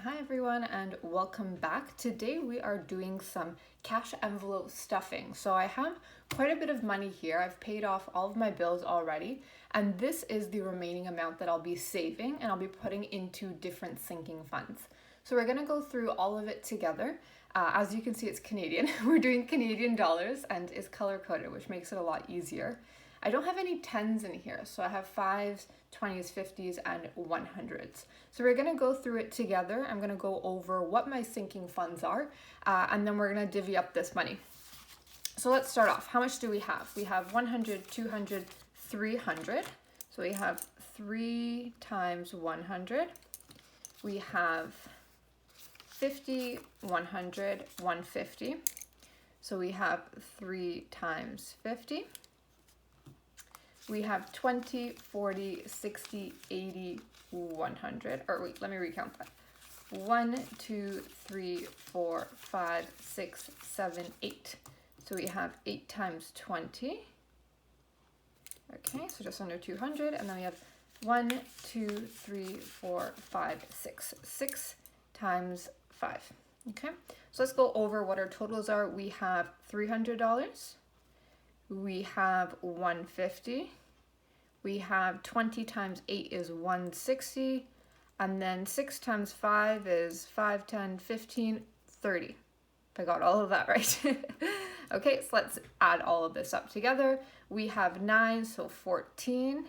Hi everyone and welcome back. Today we are doing some cash envelope stuffing. So I have quite a bit of money here. I've paid off all of my bills already, and this is the remaining amount that I'll be saving and I'll be putting into different sinking funds. So we're going to go through all of it together. As you can see, it's Canadian. We're doing Canadian dollars and it's color coded, which makes it a lot easier. I don't have any 10s in here, so I have 5s, 20s, 50s, and 100s. So we're going to go through it together. I'm going to go over what my sinking funds are, and then we're going to divvy up this money. So let's start off. How much do we have? We have 100, 200, 300. So we have 3 times 100. We have 50, 100, 150. So we have 3 times 50. We have 20, 40, 60, 80, 100. Or wait, let me recount that. 1, 2, 3, 4, 5, 6, 7, 8. So we have 8 times 20. Okay, so just under 200. And then we have 1, 2, 3, 4, 5, 6. 6 times 5. Okay, so let's go over what our totals are. We have $300. We have 150. We have 20 times 8 is 160. And then 6 times 5 is 5, 10, 15, 30. If I got all of that right. Okay, so let's add all of this up together. We have 9, so 14.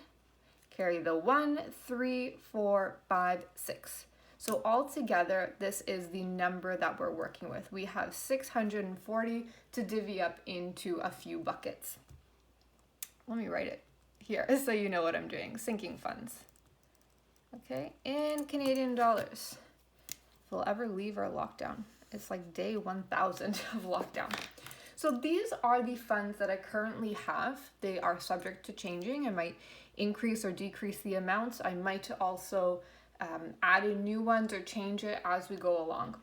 Carry the 1, 3, 4, 5, 6. So altogether, this is the number that we're working with. We have 640 to divvy up into a few buckets. Let me write it here so you know what I'm doing. Sinking funds. Okay, in Canadian dollars. If we'll ever leave our lockdown. It's like day 1000 of lockdown. So these are the funds that I currently have. They are subject to changing. I might increase or decrease the amounts. I might also add in new ones or change it as we go along.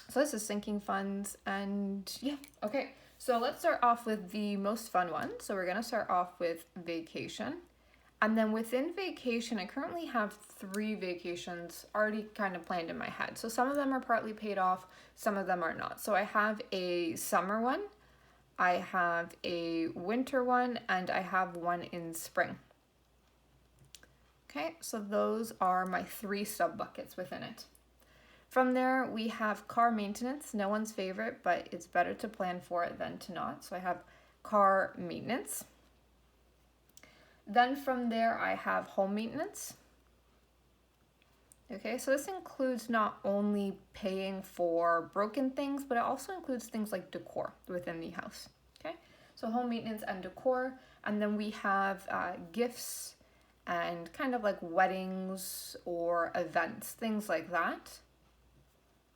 So this is sinking funds, and yeah, okay. So let's start off with the most fun one. So we're gonna start off with vacation. And then within vacation, I currently have 3 vacations already kind of planned in my head. So some of them are partly paid off, some of them are not. So I have a summer one, I have a winter one, and I have one in spring. Okay, so those are my 3 sub buckets within it. From there, we have car maintenance, no one's favorite, but it's better to plan for it than to not. So I have car maintenance. Then from there, I have home maintenance. Okay, so this includes not only paying for broken things, but it also includes things like decor within the house. Okay, so home maintenance and decor. And then we have gifts and kind of like weddings or events, things like that.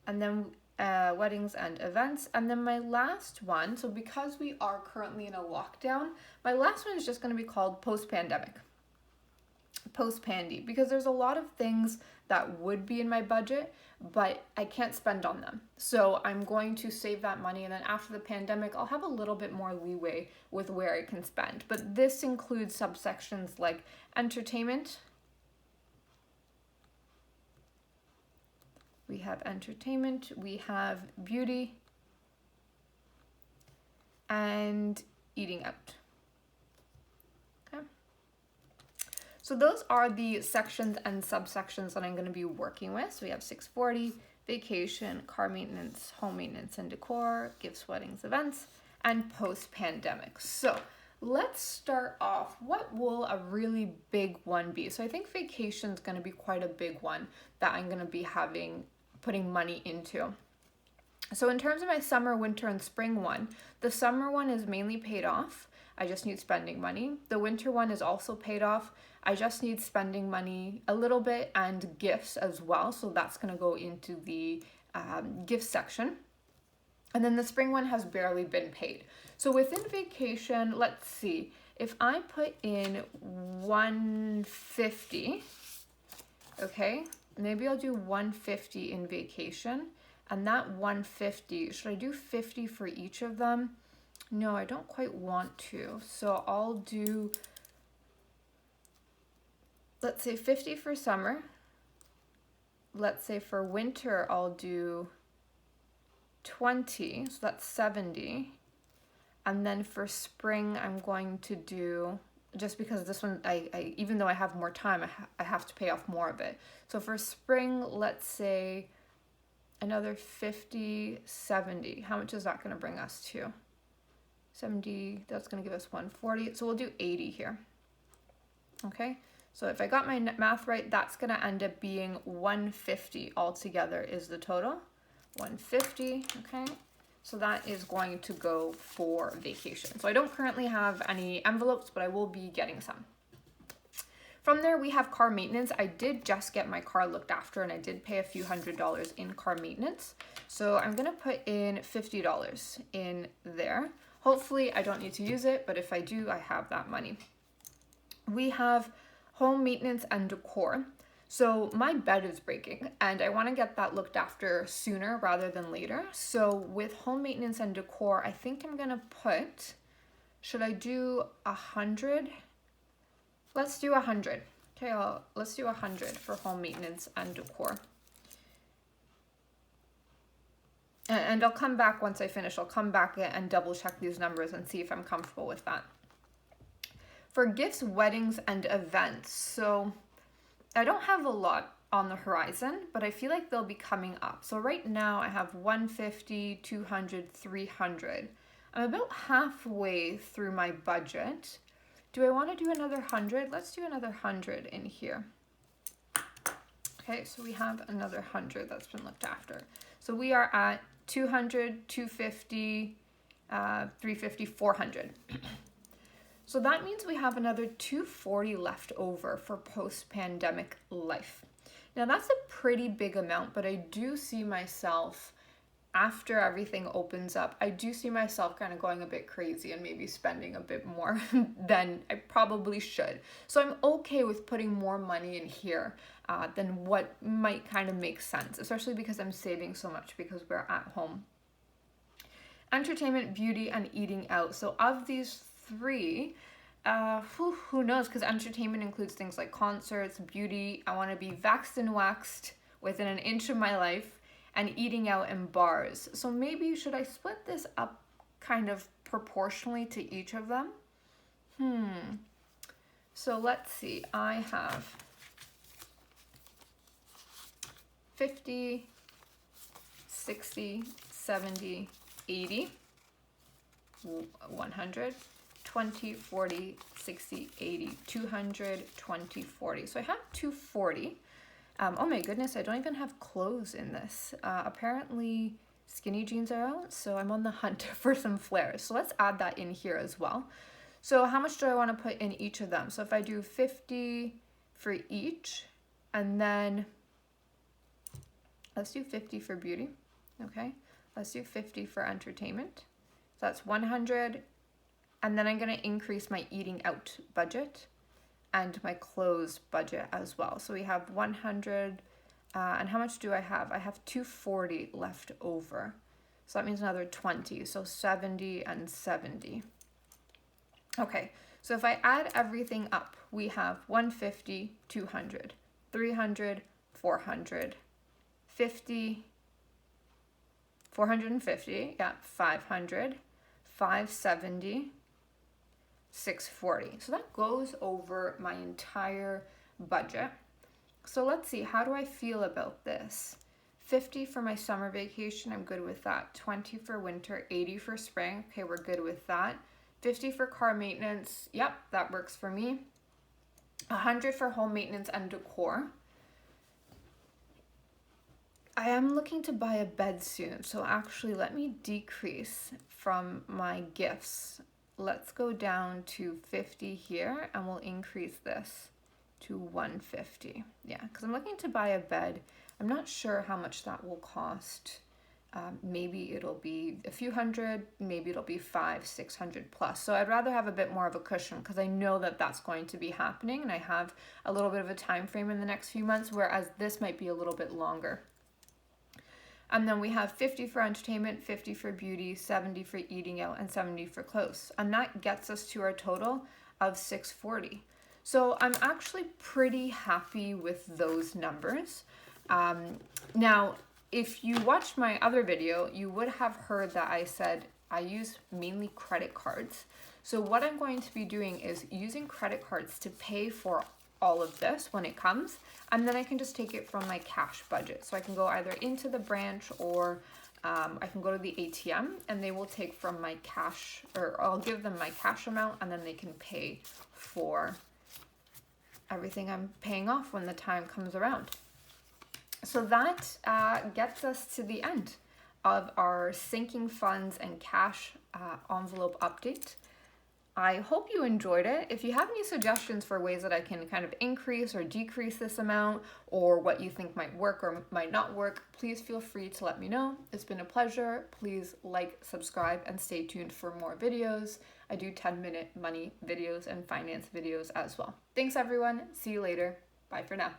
And then weddings and events. And then my last one, so because we are currently in a lockdown, my last one is just going to be called post-pandemic. Post-pandy, because there's a lot of things that would be in my budget, but I can't spend on them. So I'm going to save that money, and then after the pandemic, I'll have a little bit more leeway with where I can spend. But this includes subsections like entertainment. We have entertainment, we have beauty, and eating out. Okay. So those are the sections and subsections that I'm going to be working with. So we have 640, vacation, car maintenance, home maintenance and decor, gifts, weddings, events, and post-pandemic. So let's start off. What will a really big one be? So I think vacation is going to be quite a big one that I'm going to be putting money into. So in terms of my summer, winter, and spring one, the summer one is mainly paid off. I just need spending money. The winter one is also paid off. I just need spending money a little bit and gifts as well. So that's going to go into the gift section. And then the spring one has barely been paid. So within vacation, let's see. If I put in 150, okay, maybe I'll do 150 in vacation. And that 150, should I do 50 for each of them? No, I don't quite want to. So I'll do, let's say 50 for summer, let's say for winter, I'll do 20, so that's 70. And then for spring, I'm going to do, just because this one, I even though I have more time, I have to pay off more of it. So for spring, let's say another 50, 70. How much is that going to bring us to? 70, that's going to give us 140. So we'll do 80 here. Okay, so if I got my math right, that's going to end up being 150 altogether is the total. 150, okay? So that is going to go for vacation. So I don't currently have any envelopes, but I will be getting some. From there, we have car maintenance. I did just get my car looked after, and I did pay a few $100s in car maintenance. So I'm gonna put in $50 in there. Hopefully I don't need to use it, but if I do, I have that money. We have home maintenance and decor. So my bed is breaking and I want to get that looked after sooner rather than later. So with home maintenance and decor, I think I'm going to put, should I do 100? Let's do 100. Okay, let's do 100 for home maintenance and decor. And I'll come back once I finish. I'll come back and double check these numbers and see if I'm comfortable with that. For gifts, weddings, and events. So I don't have a lot on the horizon, but I feel like they'll be coming up. So right now I have 150, 200, 300. I'm about halfway through my budget. Do I want to do another 100? Let's do another 100 in here. Okay, so we have another 100 that's been looked after. So we are at 200, 250, 350, 400. So that means we have another 240 left over for post-pandemic life. Now that's a pretty big amount, but I do see myself, after everything opens up, I do see myself kind of going a bit crazy and maybe spending a bit more than I probably should. So I'm okay with putting more money in here than what might kind of make sense, especially because I'm saving so much because we're at home. Entertainment, beauty, and eating out. So of these three, who knows, because entertainment includes things like concerts, beauty, I want to be vaxxed and waxed within an inch of my life, and eating out in bars. So maybe should I split this up kind of proportionally to each of them? So let's see, I have 50, 60, 70, 80, 100, 20, 40, 60, 80, 200, 20, 40. So I have 240. Oh my goodness, I don't even have clothes in this. Apparently skinny jeans are out, so I'm on the hunt for some flares. So let's add that in here as well. So how much do I want to put in each of them? So if I do 50 for each, and then let's do 50 for beauty, okay? Let's do 50 for entertainment. So that's 100, and then I'm gonna increase my eating out budget and my clothes budget as well. So we have 100, and how much do I have? I have 240 left over. So that means another 20, so 70 and 70. Okay, so if I add everything up, we have 150, 200, 300, 400, 50, 450, yeah, 500, 570, 640. So that goes over my entire budget. So let's see, how do I feel about this? 50 for my summer vacation, I'm good with that. 20 for winter, 80 for spring, okay, we're good with that. 50 for car maintenance, yep, that works for me. 100 for home maintenance and decor. I am looking to buy a bed soon, so actually let me decrease from my gifts. Let's go down to 50 here and we'll increase this to 150. Yeah, because I'm looking to buy a bed. I'm not sure how much that will cost. Maybe it'll be a few hundred, maybe it'll be 500, 600 plus. So I'd rather have a bit more of a cushion because I know that that's going to be happening and I have a little bit of a time frame in the next few months, whereas this might be a little bit longer. And then we have 50 for entertainment, 50 for beauty, 70 for eating out, and 70 for clothes. And that gets us to our total of 640. So I'm actually pretty happy with those numbers. Now, if you watched my other video, you would have heard that I said I use mainly credit cards. So what I'm going to be doing is using credit cards to pay for all of this when it comes, and then I can just take it from my cash budget. So I can go either into the branch or I can go to the ATM and they will take from my cash, or I'll give them my cash amount and then they can pay for everything I'm paying off when the time comes around. So that gets us to the end of our sinking funds and cash envelope update. I hope you enjoyed it. If you have any suggestions for ways that I can kind of increase or decrease this amount, or what you think might work or might not work, please feel free to let me know. It's been a pleasure. Please like, subscribe, and stay tuned for more videos. I do 10-minute money videos and finance videos as well. Thanks everyone. See you later. Bye for now.